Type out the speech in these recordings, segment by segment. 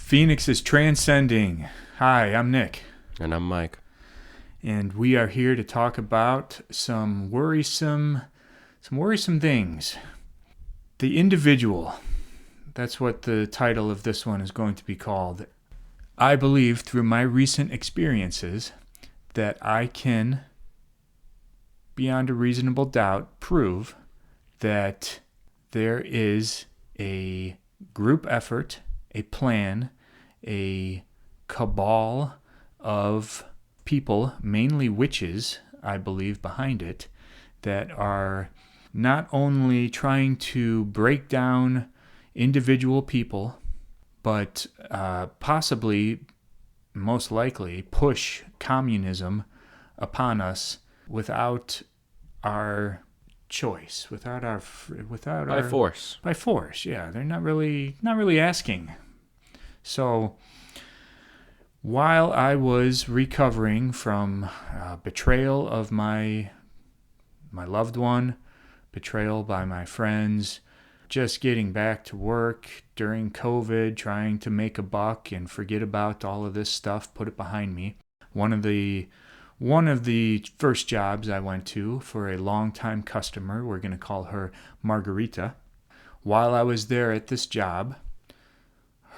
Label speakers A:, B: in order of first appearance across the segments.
A: Phoenix is Transcending. Hi, I'm Nick.
B: And I'm Mike.
A: And we are here to talk about some worrisome things. The individual. That's what the title of this one is going to be called. I believe through my recent experiences that I can, beyond a reasonable doubt, prove that there is a group effort, a plan, a cabal of people, mainly witches, I believe, behind it, that are not only trying to break down individual people, but possibly, most likely, push communism upon us without our choice,
B: By force.
A: By force, yeah. They're not really asking. So, while I was recovering from betrayal of my loved one, betrayal by my friends, just getting back to work during COVID, trying to make a buck and forget about all of this stuff, put it behind me. One of the first jobs I went to for a longtime customer, we're going to call her Margarita. While I was there at this job,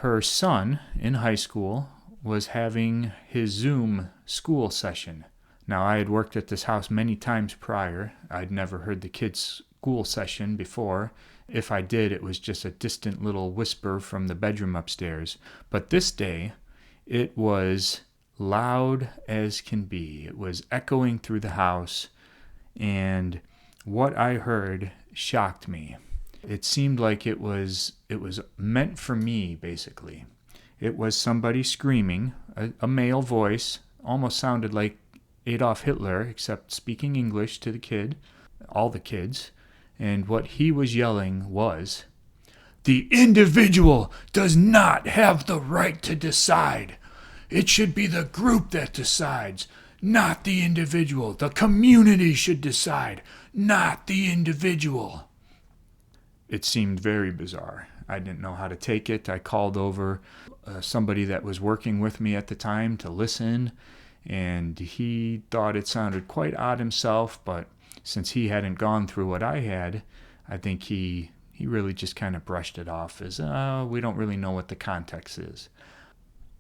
A: her son in high school was having his Zoom school session. Now, I had worked at this house many times prior. I'd never heard the kids' school session before. If I did, it was just a distant little whisper from the bedroom upstairs. But this day, it was loud as can be. It was echoing through the house, and what I heard shocked me. It seemed like it was meant for me, basically. It was somebody screaming, a male voice, almost sounded like Adolf Hitler, except speaking English to the kid, all the kids. And what he was yelling was, "The individual does not have the right to decide. It should be the group that decides, not the individual. The community should decide, not the individual." It seemed very bizarre. I didn't know how to take it. I called over somebody that was working with me at the time to listen, and he thought it sounded quite odd himself, but since he hadn't gone through what I had, I think he really just kind of brushed it off as, we don't really know what the context is.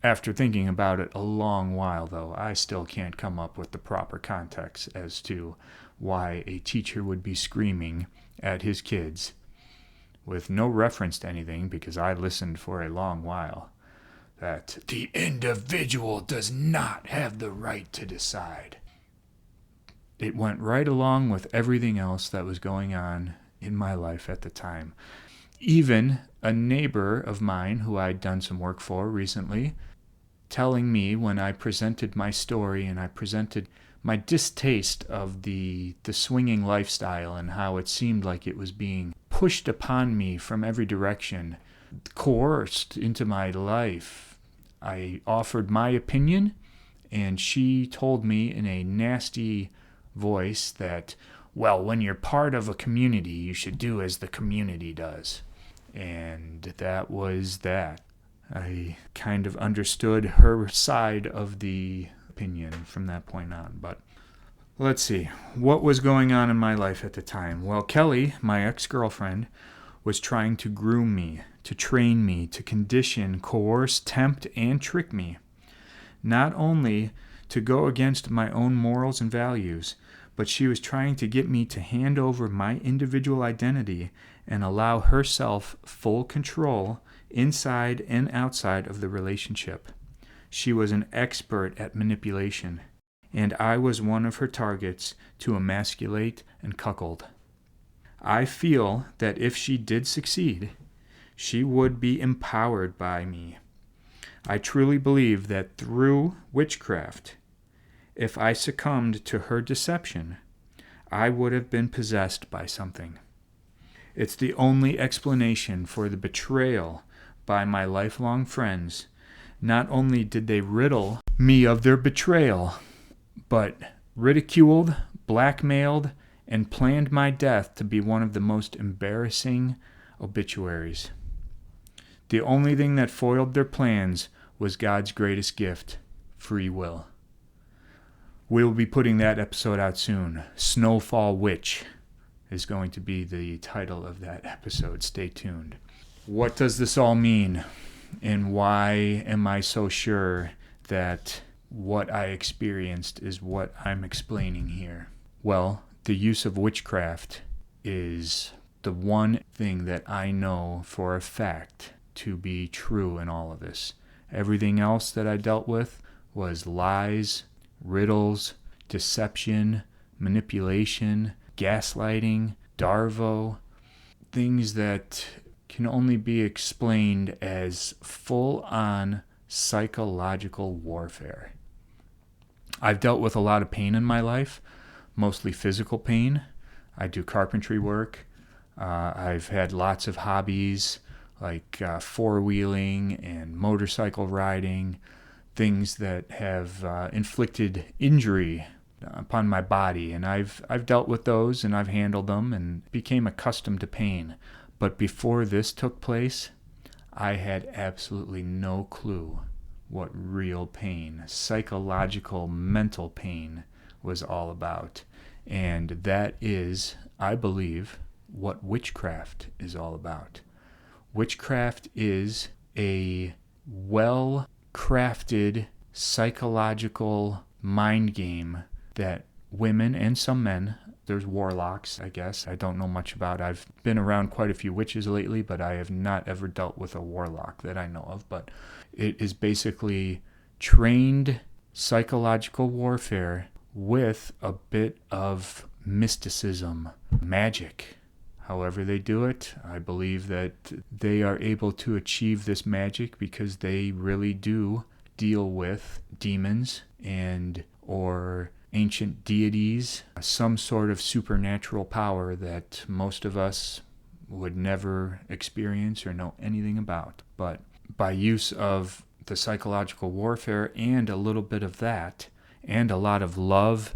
A: After thinking about it a long while, though, I still can't come up with the proper context as to why a teacher would be screaming at his kids with no reference to anything, because I listened for a long while, that the individual does not have the right to decide. It went right along with everything else that was going on in my life at the time. Even a neighbor of mine who I'd done some work for recently, telling me when I presented my story and I presented my distaste of the swinging lifestyle and how it seemed like it was being pushed upon me from every direction, coerced into my life. I offered my opinion, and she told me in a nasty voice that, well, when you're part of a community, you should do as the community does. And that was that. I kind of understood her side of the opinion from that point on. But let's see, what was going on in my life at the time? Well, Kelly, my ex-girlfriend, was trying to groom me, to train me, to condition, coerce, tempt, and trick me. Not only to go against my own morals and values, but she was trying to get me to hand over my individual identity and allow herself full control inside and outside of the relationship. She was an expert at manipulation, and I was one of her targets to emasculate and cuckold. I feel that if she did succeed, she would be empowered by me. I truly believe that through witchcraft, if I succumbed to her deception, I would have been possessed by something. It's the only explanation for the betrayal by my lifelong friends. Not only did they riddle me of their betrayal, but ridiculed, blackmailed, and planned my death to be one of the most embarrassing obituaries. The only thing that foiled their plans was God's greatest gift, free will. We'll be putting that episode out soon. Snowfall Witch is going to be the title of that episode. Stay tuned. What does this all mean? And why am I so sure that what I experienced is what I'm explaining here? Well, the use of witchcraft is the one thing that I know for a fact to be true in all of this. Everything else that I dealt with was lies, riddles, deception, manipulation, gaslighting, Darvo, things that can only be explained as full-on psychological warfare. I've dealt with a lot of pain in my life, mostly physical pain. I do carpentry work. I've had lots of hobbies like four-wheeling and motorcycle riding, things that have inflicted injury upon my body, and I've dealt with those and I've handled them and became accustomed to pain. But before this took place, I had absolutely no clue what real pain, psychological, mental pain was all about. And that is, I believe, what witchcraft is all about. Witchcraft is a well-crafted psychological mind game that women and some men, there's warlocks, I guess, I don't know much about. I've been around quite a few witches lately, but I have not ever dealt with a warlock that I know of. But it is basically trained psychological warfare with a bit of mysticism, magic. However they do it, I believe that they are able to achieve this magic because they really do deal with demons and or ancient deities, some sort of supernatural power that most of us would never experience or know anything about. But by use of the psychological warfare and a little bit of that, and a lot of love,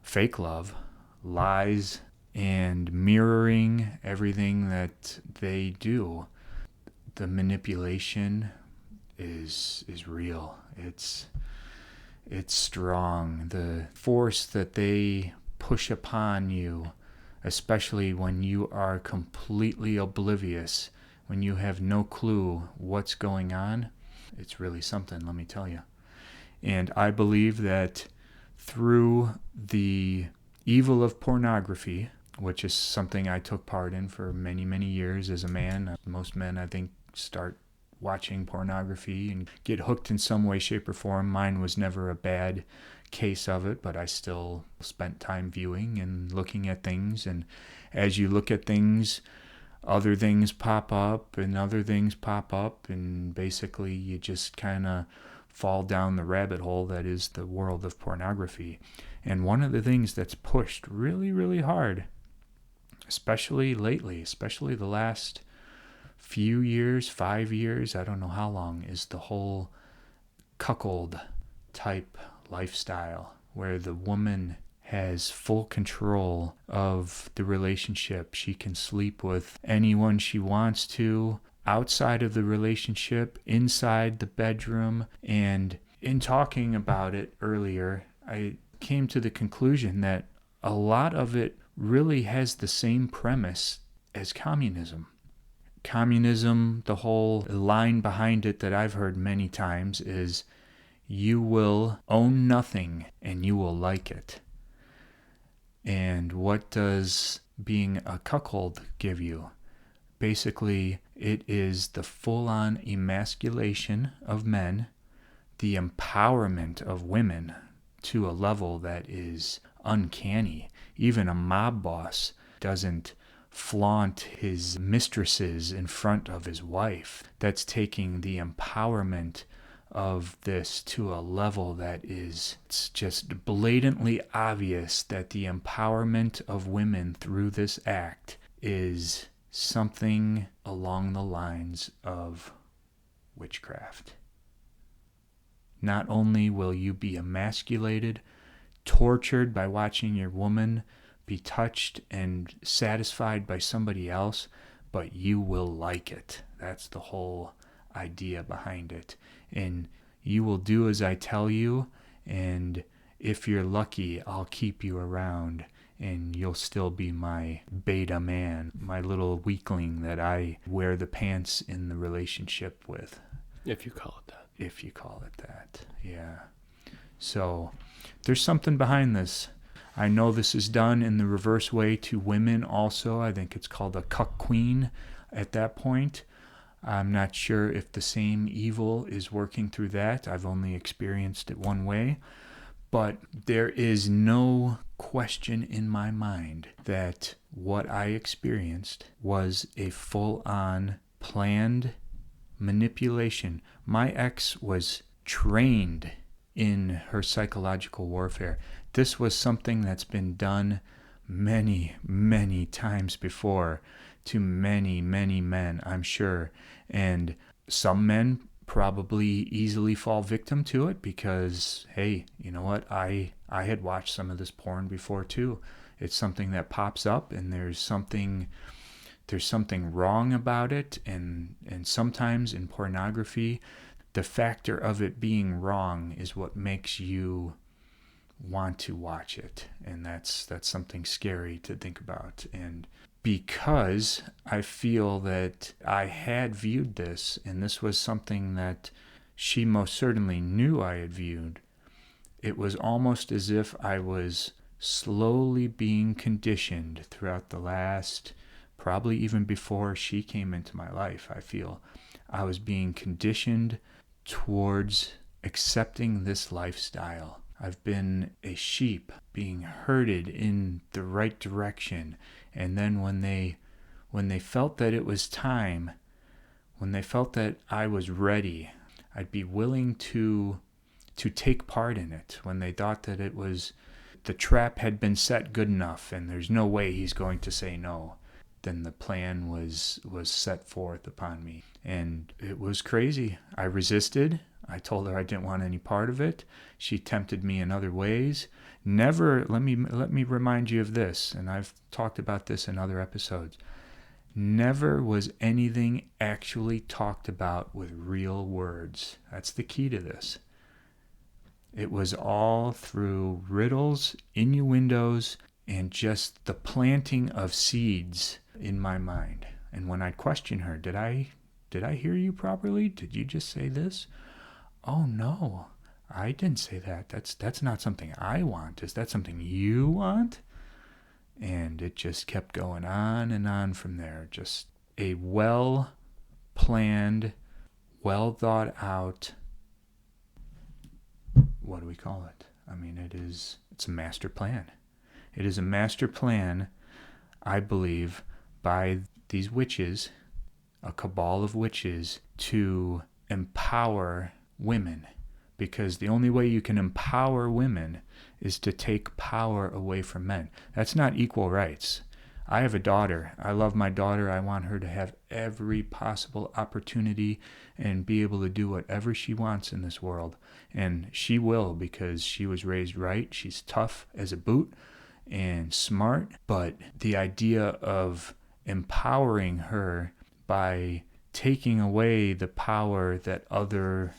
A: fake love, lies, and mirroring everything that they do, the manipulation is real. It's strong. The force that they push upon you, especially when you are completely oblivious, when you have no clue what's going on, it's really something, let me tell you. And I believe that through the evil of pornography, which is something I took part in for many, many years as a man. Most men, I think, start watching pornography and get hooked in some way, shape, or form. Mine was never a bad case of it, but I still spent time viewing and looking at things. And as you look at things, other things pop up and other things pop up, and basically you just kind of fall down the rabbit hole that is the world of pornography. And one of the things that's pushed really, really hard, especially lately, especially the last few years, 5 years, I don't know how long, is the whole cuckold type lifestyle where the woman has full control of the relationship. She can sleep with anyone she wants to outside of the relationship, inside the bedroom. And in talking about it earlier, I came to the conclusion that a lot of it really has the same premise as communism. Communism, the whole line behind it that I've heard many times is, you will own nothing and you will like it. And what does being a cuckold give you? Basically, it is the full-on emasculation of men, the empowerment of women to a level that is uncanny. Even a mob boss doesn't flaunt his mistresses in front of his wife. That's taking the empowerment of this to a level that is, it's just blatantly obvious that the empowerment of women through this act is something along the lines of witchcraft. Not only will you be emasculated, tortured by watching your woman be touched and satisfied by somebody else, but you will like it. That's the whole idea behind it. And you will do as I tell you, and if you're lucky, I'll keep you around, and you'll still be my beta man, my little weakling that I wear the pants in the relationship with.
B: If you call it that.
A: If you call it that, yeah. So there's something behind this. I know this is done in the reverse way to women also. I think it's called a cuck queen at that point. I'm not sure if the same evil is working through that. I've only experienced it one way. But there is no question in my mind that what I experienced was a full-on planned manipulation. My ex was trained in her psychological warfare. This was something that's been done many, many times before to many, many men, I'm sure. And some men probably easily fall victim to it because, hey, you know what? I had watched some of this porn before too. It's something that pops up, and there's something wrong about it. And sometimes in pornography, the factor of it being wrong is what makes you want to watch it, and that's something scary to think about. And because I feel that I had viewed this, and this was something that she most certainly knew I had viewed, it was almost as if I was slowly being conditioned throughout the last, probably even before she came into my life. I feel I was being conditioned towards accepting this lifestyle. I've been a sheep being herded in the right direction, and then when they felt that it was time, when they felt that I was ready, I'd be willing to take part in it. When they thought that it was, the trap had been set good enough and there's no way he's going to say no, then the plan was set forth upon me. And it was crazy. I resisted. I told her I didn't want any part of it. She tempted me in other ways. Never, let me remind you of this, and I've talked about this in other episodes. Never was anything actually talked about with real words. That's the key to this. It was all through riddles, innuendos, and just the planting of seeds in my mind. And when I'd question her, did I hear you properly? Did you just say this? Oh no, I didn't say that. That's not something I want. Is that something you want? And it just kept going on and on from there. Just a well-planned, well-thought-out, what do we call it? I mean, it's a master plan. It is a master plan, I believe, by these witches, a cabal of witches, to empower women. Because the only way you can empower women is to take power away from men. That's not equal rights. I have a daughter. I love my daughter. I want her to have every possible opportunity and be able to do whatever she wants in this world. And she will, because she was raised right. She's tough as a boot and smart. But the idea of empowering her by taking away the power that other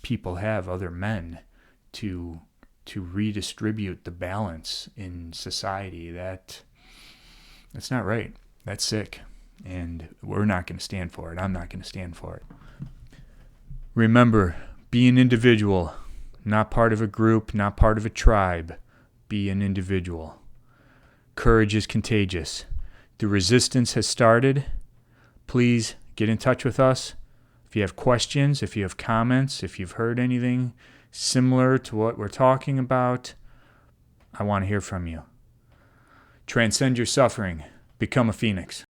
A: people have, other men, to redistribute the balance in society, that's not right. That's sick. And we're not going to stand for it. I'm not going to stand for it. Remember, be an individual, not part of a group, not part of a tribe. Be an individual. Courage is contagious. The resistance has started. Please get in touch with us. If you have questions, if you have comments, if you've heard anything similar to what we're talking about, I want to hear from you. Transcend your suffering. Become a phoenix.